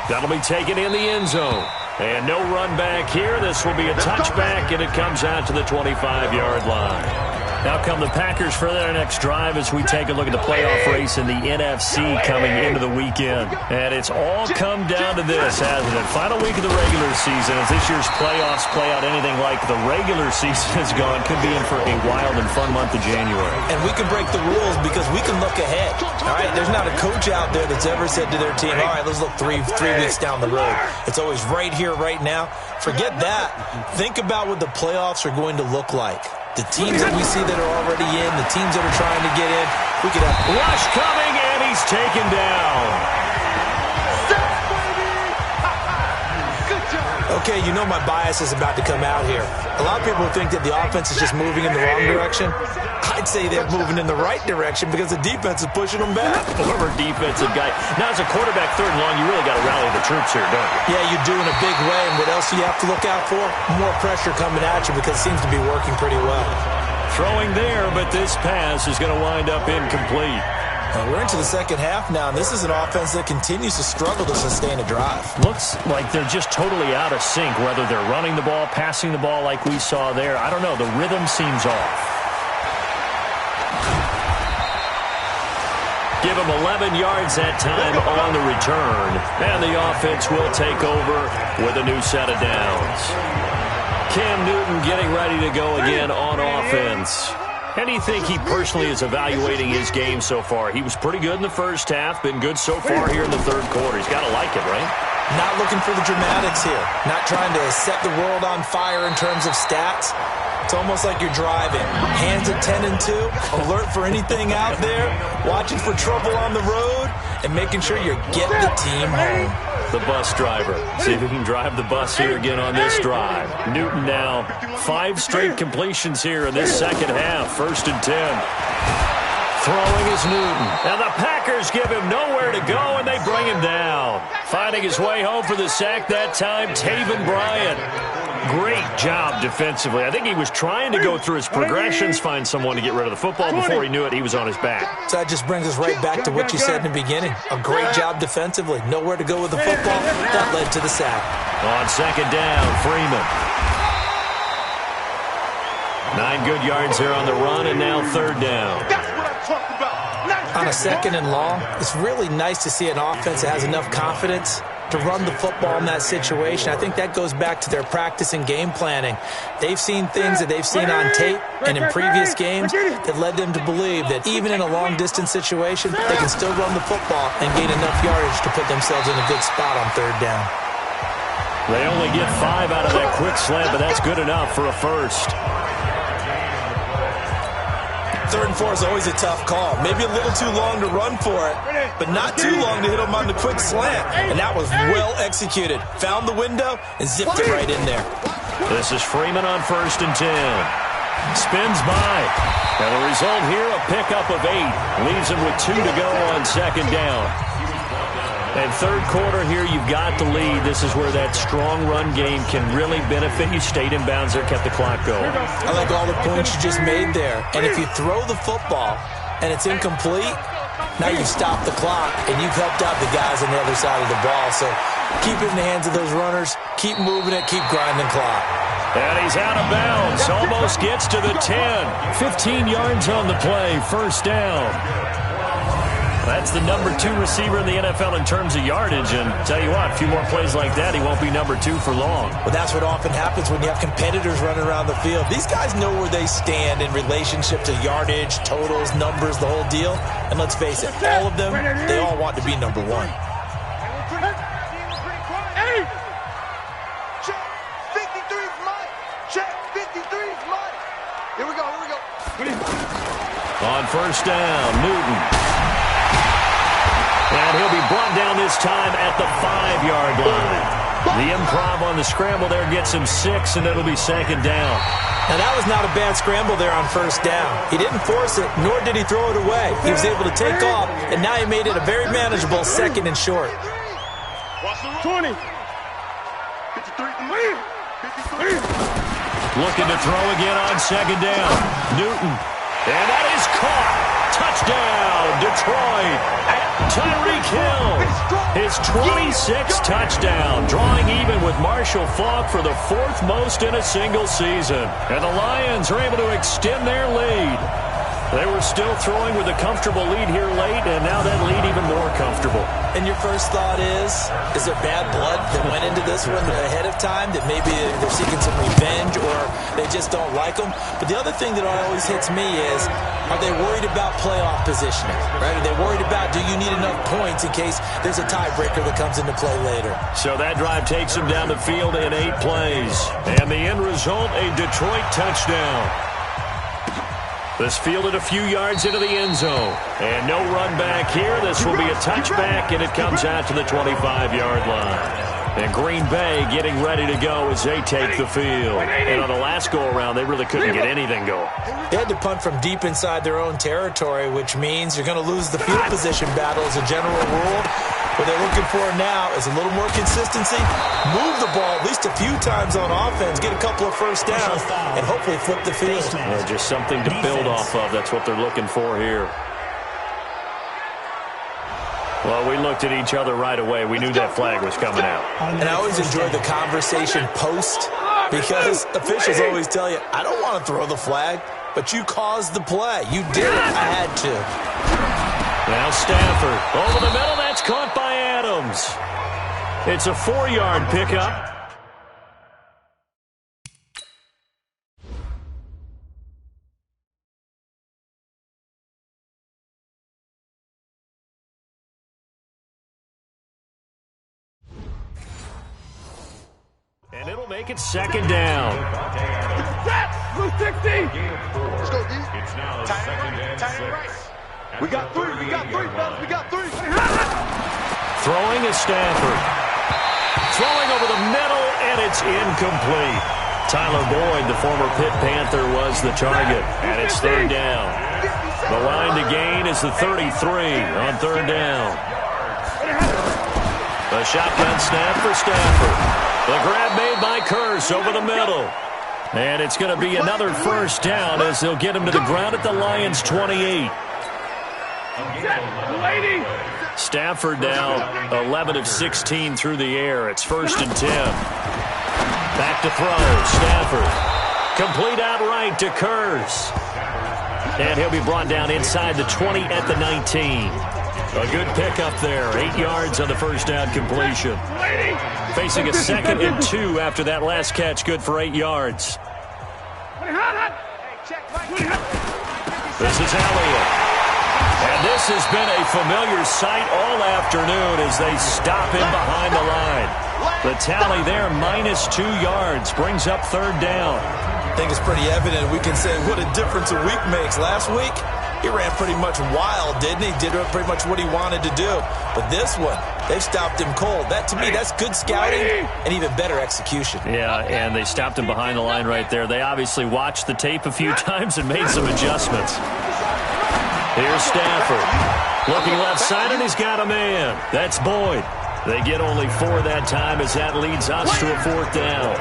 That'll be taken in the end zone. And no run back here. This will be a touchback, and it comes out to the 25-yard line. Now come the Packers for their next drive as we take a look at the playoff race in the NFC coming into the weekend. And it's all come down to this, hasn't it? Final week of the regular season. As this year's playoffs play out anything like the regular season has gone, could be in for a wild and fun month of January. And we can break the rules because we can look ahead. All right, there's not a coach out there that's ever said to their team, all right, let's look three weeks down the road. It's always right here, right now. Forget that. Think about what the playoffs are going to look like. The teams that we see that are already in, the teams that are trying to get in, we could have rush coming, and he's taken down. Okay, you know my bias is about to come out here. A lot of people think that the offense is just moving in the wrong direction. I'd say they're moving in the right direction because the defense is pushing them back. Former defensive guy. Now, as a quarterback, 3rd and long, you really got to rally the troops here, don't you? Yeah, you do in a big way. And what else do you have to look out for? More pressure coming at you because it seems to be working pretty well. Throwing there, but this pass is going to wind up incomplete. We're into the second half now, and this is an offense that continues to struggle to sustain a drive. Looks like they're just totally out of sync, whether they're running the ball, passing the ball like we saw there. I don't know. The rhythm seems off. Give him 11 yards that time on the return. And the offense will take over with a new set of downs. Cam Newton getting ready to go again on offense. How do you think he personally is evaluating his game so far? He was pretty good in the first half, been good so far here in the third quarter. He's got to like it, right? Not looking for the dramatics here. Not trying to set the world on fire in terms of stats. It's almost like you're driving. Hands at 10 and 2, alert for anything out there, watching for trouble on the road, and making sure you're getting the team home. The bus driver. See if he can drive the bus here again on this drive. Newton now 5 straight completions here in this second half. 1st and 10. Throwing is Newton. And the Packers give him nowhere to go, and they bring him down. Finding his way home for the sack that time, Taven Bryant. Great job defensively. I think he was trying to go through his progressions, find someone to get rid of the football. Before he knew it, he was on his back. So that just brings us right back to what you said in the beginning. A great job defensively. Nowhere to go with the football. That led to the sack. On 2nd down, Freeman. 9 good yards there on the run, and now 3rd down. That's what I'm talking about. On a 2nd and long, it's really nice to see an offense that has enough confidence to run the football in that situation. I think that goes back to their practice and game planning. They've seen things that they've seen on tape and in previous games that led them to believe that even in a long-distance situation, they can still run the football and gain enough yardage to put themselves in a good spot on 3rd down. They only get 5 out of that quick slant, but that's good enough for a first. 3rd and 4 is always a tough call. Maybe a little too long to run for it, but not too long to hit him on the quick slant. And that was well executed. Found the window and zipped it right in there. This is Freeman on 1st and 10. Spins by. And the result here, a pickup of 8. Leaves him with 2 to go on 2nd down. And 3rd quarter here, you've got the lead. This is where that strong run game can really benefit you. Stayed in bounds there, kept the clock going. I like all the points you just made there. And if you throw the football and it's incomplete, now you've stopped the clock and you've helped out the guys on the other side of the ball. So keep it in the hands of those runners. Keep moving it. Keep grinding clock. And he's out of bounds. Almost gets to the 10. 15 yards on the play. 1st down. That's the number 2 receiver in the NFL in terms of yardage. And tell you what, a few more plays like that, he won't be number 2 for long. Well, that's what often happens when you have competitors running around the field. These guys know where they stand in relationship to yardage, totals, numbers, the whole deal. And let's face it, all of them, they all want to be number 1. Hey! Check 53's mine. Check 53's mine. Here we go. On 1st down, Newton. And he'll be brought down this time at the 5-yard line. The improv on the scramble there gets him 6, and it'll be second down. Now, that was not a bad scramble there on first down. He didn't force it, nor did he throw it away. He was able to take off, and now he made it a very manageable second and short. 20. 53. Looking to throw again on second down. Newton. And that is caught. Touchdown, Detroit. Tyreek Hill. His 26th touchdown, drawing even with Marshall Faulk for the 4th most in a single season. And the Lions are able to extend their lead. They were still throwing with a comfortable lead here late, and now that lead even more comfortable. And your first thought is there bad blood that went into this one ahead of time, that maybe they're seeking some revenge or they just don't like them? But the other thing that always hits me is, are they worried about playoff positioning? Right? Are they worried about, do you need enough points in case there's a tiebreaker that comes into play later? So that drive takes them down the field in 8 plays. And the end result, a Detroit touchdown. This fielded a few yards into the end zone. And no run back here. This will be a touchback, and it comes out to the 25-yard line. And Green Bay getting ready to go as they take the field. And on the last go-around, they really couldn't get anything going. They had to punt from deep inside their own territory, which means you're going to lose the field position battle as a general rule. What they're looking for now is a little more consistency, move the ball at least a few times on offense, get a couple of first downs, and hopefully flip the field. Yeah, just something to build off of. That's what they're looking for here. Well, we looked at each other right away. We knew that flag was coming out. And I always enjoy the conversation post, because officials always tell you, I don't want to throw the flag, but you caused the play. You did it. I had to. Now Stafford over the middle. That's caught by Adams. It's a 4-yard pickup. And it'll make it second down. Blue 60. Let's go, D. It's now second and 6. We got 3, fellas. We got 3. Throwing is Stafford. Throwing over the middle, and it's incomplete. Tyler Boyd, the former Pitt Panther, was the target, and it's third down. The line to gain is the 33 on third down. The shotgun snap for Stafford. The grab made by Curse over the middle. And it's going to be another first down as they'll get him to the ground at the Lions' 28. Stafford now 11 of 16 through the air. It's first and 10. Back to throw. Stafford. Complete outright to Curse. And he'll be brought down inside the 20 at the 19. A good pickup there. 8 yards on the first down completion. Facing a 2nd and 2 after that last catch. Good for 8 yards. This is Elliott. And this has been a familiar sight all afternoon as they stop him behind the line. The tally there, -2 yards, brings up third down. I think it's pretty evident. We can say what a difference a week makes. Last week, he ran pretty much wild, didn't he? Did pretty much what he wanted to do. But this one, they've stopped him cold. That, to me, that's good scouting and even better execution. Yeah, and they stopped him behind the line right there. They obviously watched the tape a few times and made some adjustments. Here's Stafford. Looking left side, and he's got a man. That's Boyd. They get only 4 that time as that leads us to a 4th down.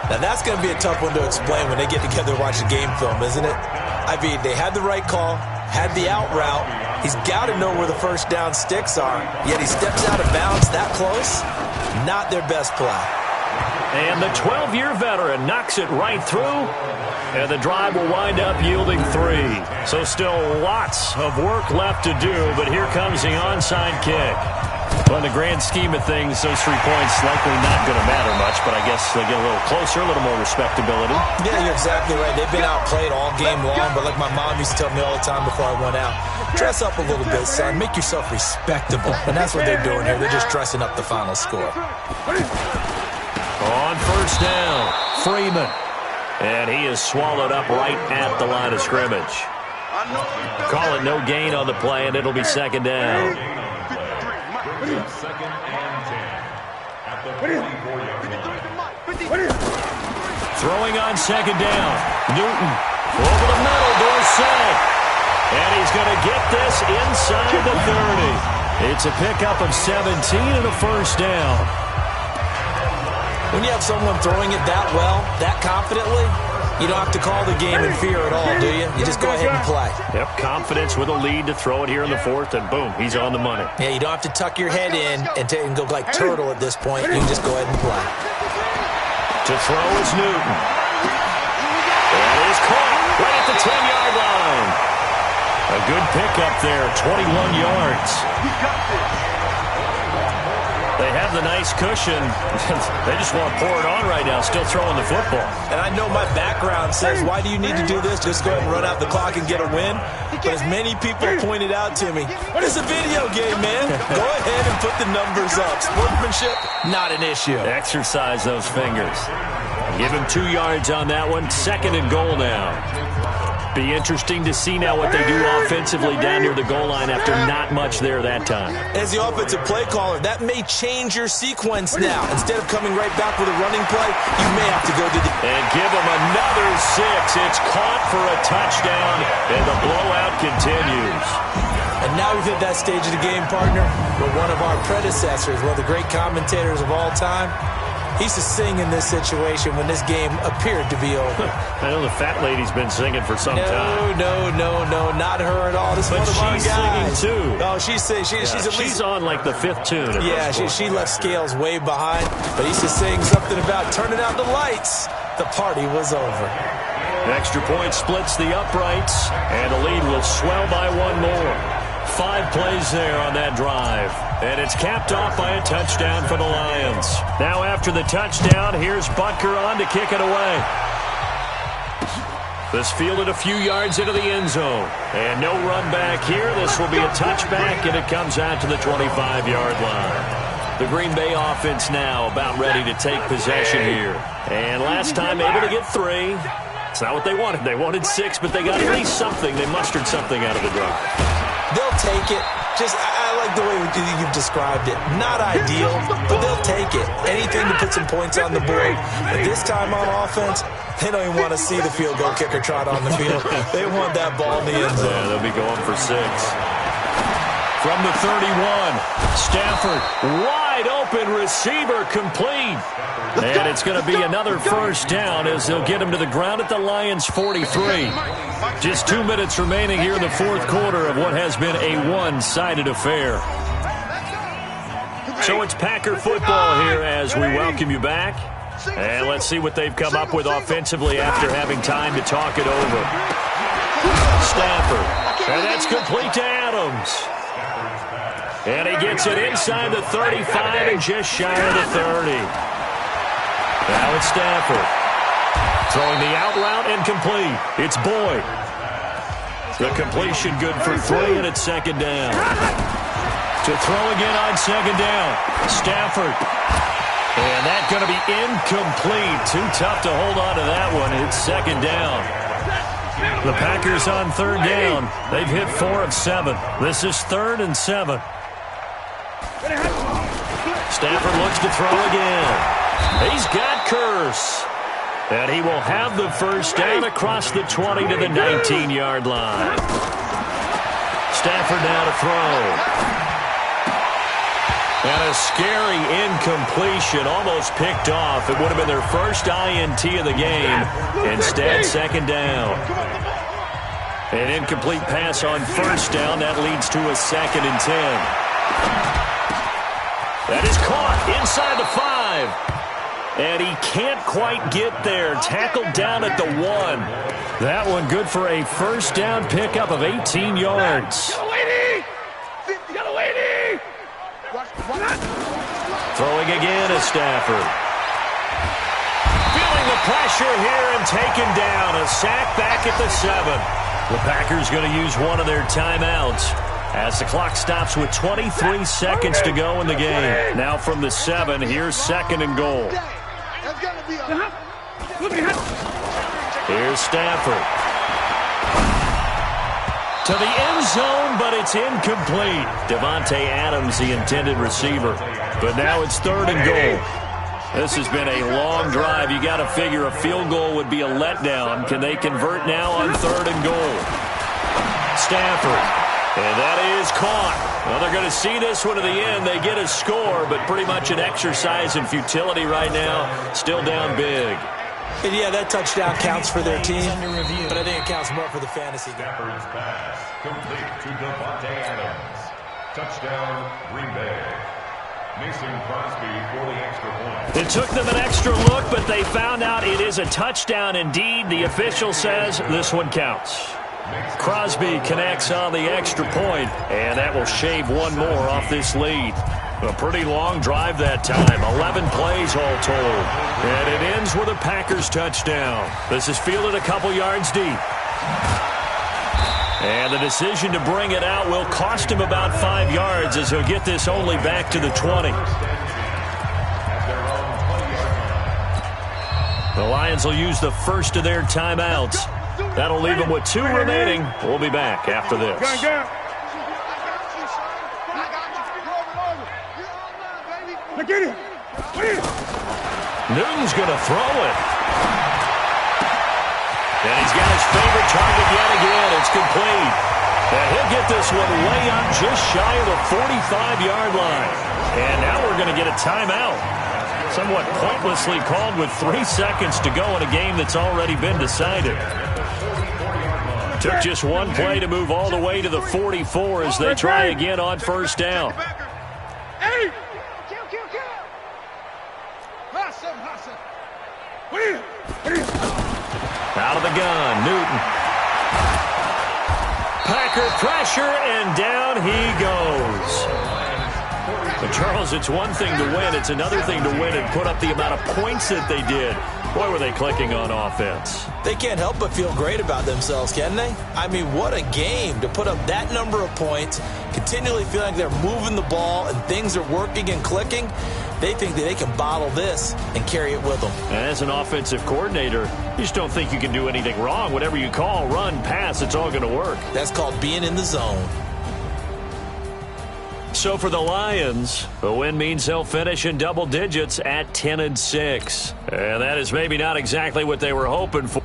Now, that's going to be a tough one to explain when they get together and watch the game film, isn't it? I mean, they had the right call, had the out route. He's got to know where the first down sticks are, yet he steps out of bounds that close. Not their best play. And the 12-year veteran knocks it right through. And the drive will wind up yielding 3. So still lots of work left to do, but here comes the onside kick. Well, in the grand scheme of things, those 3 points likely not going to matter much, but I guess they get a little closer, a little more respectability. Yeah, you're exactly right. They've been outplayed all game long, but like my mom used to tell me all the time before I went out, dress up a little bit, son. Make yourself respectable. And that's what they're doing here. They're just dressing up the final score. On first down, Freeman. And he is swallowed up right at the line of scrimmage. Call it no gain on the play, and it'll be second down. Second and 10 at the 44-yard line. Throwing on second down. Newton over the middle, Dorsett. And he's going to get this inside the 30. It's a pickup of 17 and a first down. When you have someone throwing it that well, that confidently, you don't have to call the game in fear at all, do you? You just go ahead and play. Yep, confidence with a lead to throw it here in the fourth, and boom, he's on the money. Yeah, you don't have to tuck your head in and go like turtle at this point. You can just go ahead and play. To throw is Newton. That is caught right at the 10-yard line. A good pickup there, 21 yards. They have the nice cushion. They just want to pour it on right now, still throwing the football. And I know my background says, why do you need to do this? Just go ahead and run out the clock and get a win. But as many people pointed out to me, it's a video game, man. Go ahead and put the numbers up. Sportsmanship, not an issue. Exercise those fingers. Give him 2 yards on that one. Second and goal now. Be interesting to see now what they do offensively down near the goal line after not much there that time. As the offensive play caller, that may change your sequence now. Instead of coming right back with a running play, you may have to go to the... And give him another 6. It's caught for a touchdown, and the blowout continues. And now we've hit that stage of the game, partner, where one of our predecessors, one of the great commentators of all time, he used to sing in this situation when this game appeared to be over. I know the fat lady's been singing for some time. No, not her at all. This is one of our guys. She's singing too. Oh, she's at least... She's on like the 5th tune. Yeah, she left Scales way behind. But he used to sing something about turning out the lights. The party was over. Extra point splits the uprights, and the lead will swell by one more. 5 plays there on that drive. And it's capped off by a touchdown for the Lions. Now after the touchdown, here's Butker on to kick it away. This fielded a few yards into the end zone. And no run back here. This will be a touchback, and it comes out to the 25-yard line. The Green Bay offense now about ready to take possession here. And last time able to get 3. It's not what they wanted. They wanted 6, but they got at least something. They mustered something out of the drive. They'll take it. I like the way you've described it. Not ideal, but they'll take it. Anything to put some points on the board. But this time on offense, they don't even want to see the field goal kicker trot on the field. They want that ball in the end zone. Yeah, they'll be going for 6. From the 31, Stafford, wide open receiver, complete. And it's going to be another first down as they'll get him to the ground at the Lions' 43. Just 2 minutes remaining here in the fourth quarter of what has been a one-sided affair. So it's Packer football here as we welcome you back. And let's see what they've come up with offensively after having time to talk it over. Stafford, and that's complete to Adams. And he gets it inside the 35 and just shy of the 30. Now it's Stafford. Throwing the out route and complete. It's Boyd. The completion good for 3, and it's second down. To throw again on second down. Stafford. And that's going to be incomplete. Too tough to hold on to that one. It's second down. The Packers on third down. They've hit 4 of 7. This is 3rd and 7. Stafford looks to throw again. He's got Curse. And he will have the first down across the 20 to the 19-yard line. Stafford now to throw. And a scary incompletion, almost picked off. It would have been their first INT of the game. Instead, second down. An incomplete pass on first down. That leads to a 2nd and 10. That is caught inside the 5. And he can't quite get there. Tackled down at the 1. That one good for a first down pickup of 18 yards. Throwing again is Stafford. Feeling the pressure here and taken down. A sack back at the 7. The Packers going to use one of their timeouts as the clock stops with 23 seconds to go in the game. Now from the 7, here's 2nd and goal. Here's Stafford. To the end zone, but it's incomplete. Devontae Adams, the intended receiver. But now it's 3rd and goal. This has been a long drive. You got to figure a field goal would be a letdown. Can they convert now on 3rd and goal? Stafford. And that is caught. Well, they're going to see this one to the end. They get a score, but pretty much an exercise in futility right now. Still down big. And yeah, that touchdown counts for their team, but I think it counts more for the fantasy game. Stafford's pass complete to Devontae Adams. Touchdown, Green Bay. Mason Crosby for the extra point. It took them an extra look, but they found out it is a touchdown indeed. The official says this one counts. Crosby connects on the extra point, and that will shave one more off this lead. A pretty long drive that time, 11 plays all told. And it ends with a Packers touchdown. This is fielded a couple yards deep. And the decision to bring it out will cost him about 5 yards as he'll get this only back to the 20. The Lions will use the first of their timeouts. That'll leave them with 2 remaining. We'll be back after this. Newton's going to throw it. And he's got his favorite target yet again. It's complete. And he'll get this one way up just shy of the 45-yard line. And now we're going to get a timeout. Somewhat pointlessly called with 3 seconds to go in a game that's already been decided. Took just one play to move all the way to the 44 as they try again on first down. Out of the gun, Newton. Packer pressure, and down he goes. But Charles, it's one thing to win. It's another thing to win and put up the amount of points that they did. Boy, were they clicking on offense. They can't help but feel great about themselves, can they? I mean, what a game to put up that number of points, continually feeling like they're moving the ball and things are working and clicking. They think that they can bottle this and carry it with them. And as an offensive coordinator, you just don't think you can do anything wrong. Whatever you call, run, pass, it's all going to work. That's called being in the zone. So for the Lions, the win means they'll finish in double digits at 10-6. And that is maybe not exactly what they were hoping for.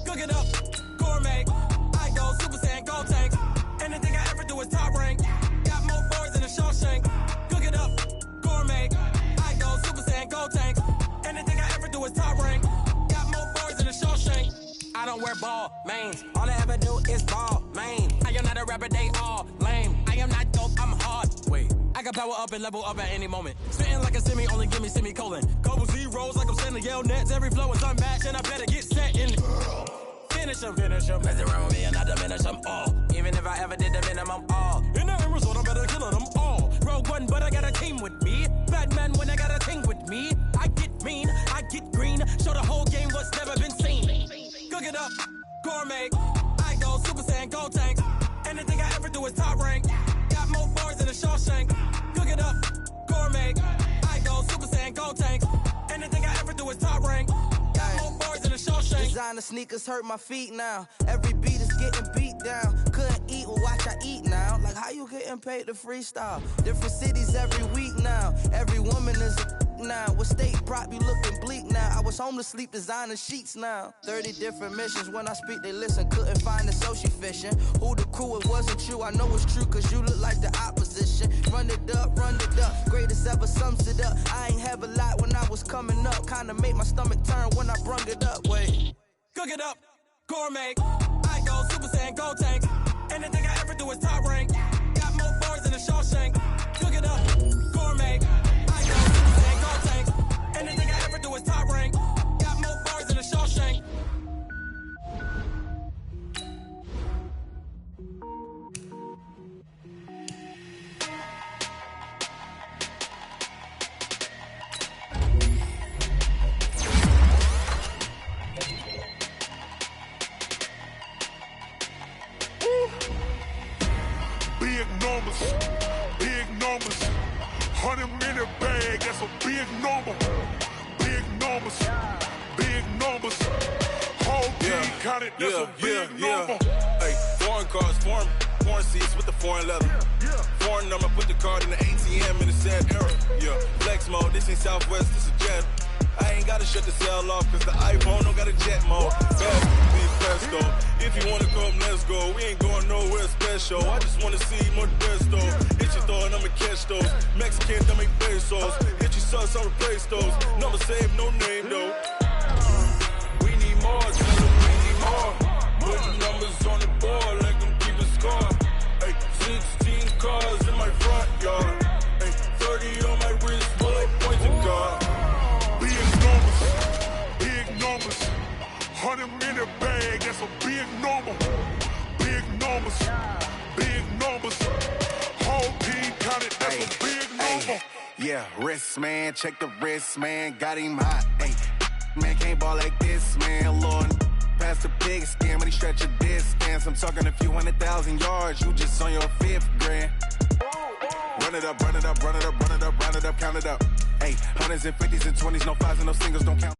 Cook it up, gourmet. I go Super Saiyan, gold tank. Anything I ever do is top rank. Got more boards than a Shawshank. Cook it up, gourmet. I go Super Saiyan, gold tank. Anything I ever do is top rank. Got more boards than a Shawshank. I don't wear ball mains. All I ever do is ball main. I am not a rapper, they all lame. I am not dope, I'm hard. Wait, I can power up and level up at any moment. Spitting like a semi, only give me semicolon. Couple zeros like I'm sending yell nets. Every flow is unmatched, and I better get set in. Finish them. Mess around with me and I diminish them all. Even if I ever did the minimum, all. In the end result, I'm better killing them all. Rogue One, but I got a team with me. Batman when I got a team with me. I get mean, I get green. Show the whole game what's never been seen. Cook it up, gourmet. I go Super Saiyan, gold tank. Anything I ever do is top rank. Got more bars than a Shawshank. Cook it up, gourmet. I go Super Saiyan, gold tank. Anything I ever do is top rank. Designer sneakers hurt my feet now. Every beat is getting beat down. Couldn't eat, well watch I eat now. Like how you getting paid to freestyle? Different cities every week now. Every woman is a now. What state prop you looking bleak now? I was home to sleep designer sheets now. 30 different missions. When I speak they listen. Couldn't find it so she fishing. Who the crew, it wasn't you. I know it's true cause you look like the opposition. Run it up. Greatest ever sums it up. I ain't have a lot when I was coming up. Kinda made my stomach turn when I brung it up. Wait. Cook it up, gourmet. I go Super Saiyan, gold tank. Anything I ever do is top rank. Got more bars than a Shawshank. Cook it up, gourmet. I go Super Saiyan, gold tank. Anything I ever do is top rank. Got more bars than a Shawshank. big numbers, big numbers. 100-minute bag, that's a big number. Big numbers, big numbers. Whole team counted, that's a big number. Hey, foreign cars, foreign seats with the foreign leather. Foreign number, put the card in the ATM in the sad era. Yeah, flex mode, this ain't Southwest, this is jet. I ain't gotta shut the cell off, cause the iPhone don't got a jet mode. Fast, be presto. If you wanna come, let's go. We ain't going nowhere special. I just wanna see more desto. Hit your throw and I'ma catch those. Mexican, don't make pesos. Hit your sauce, I'll replace those. Number save, no name though. We need more, tell them we need more. Put the numbers on the board, let them keep a score. Hey, 16 cars in my front yard. Hey, 30 on my wrist, bullet points and guard. Big numbers, 100-minute bag, that's a big number. Big numbers, big numbers. Whole team counted, that's a big number. Yeah, wrist man, check the wrist man, got him hot. Ay, man can't ball like this, man. Lord, past the pig skin when he stretch a distance. I'm talking a few 100,000 yards, you just on your 5th grand. Run it up, run it up, run it up, run it up, run it up, count it up. Hey, hundreds and 50s and 20s, no 5s and no singles, don't count.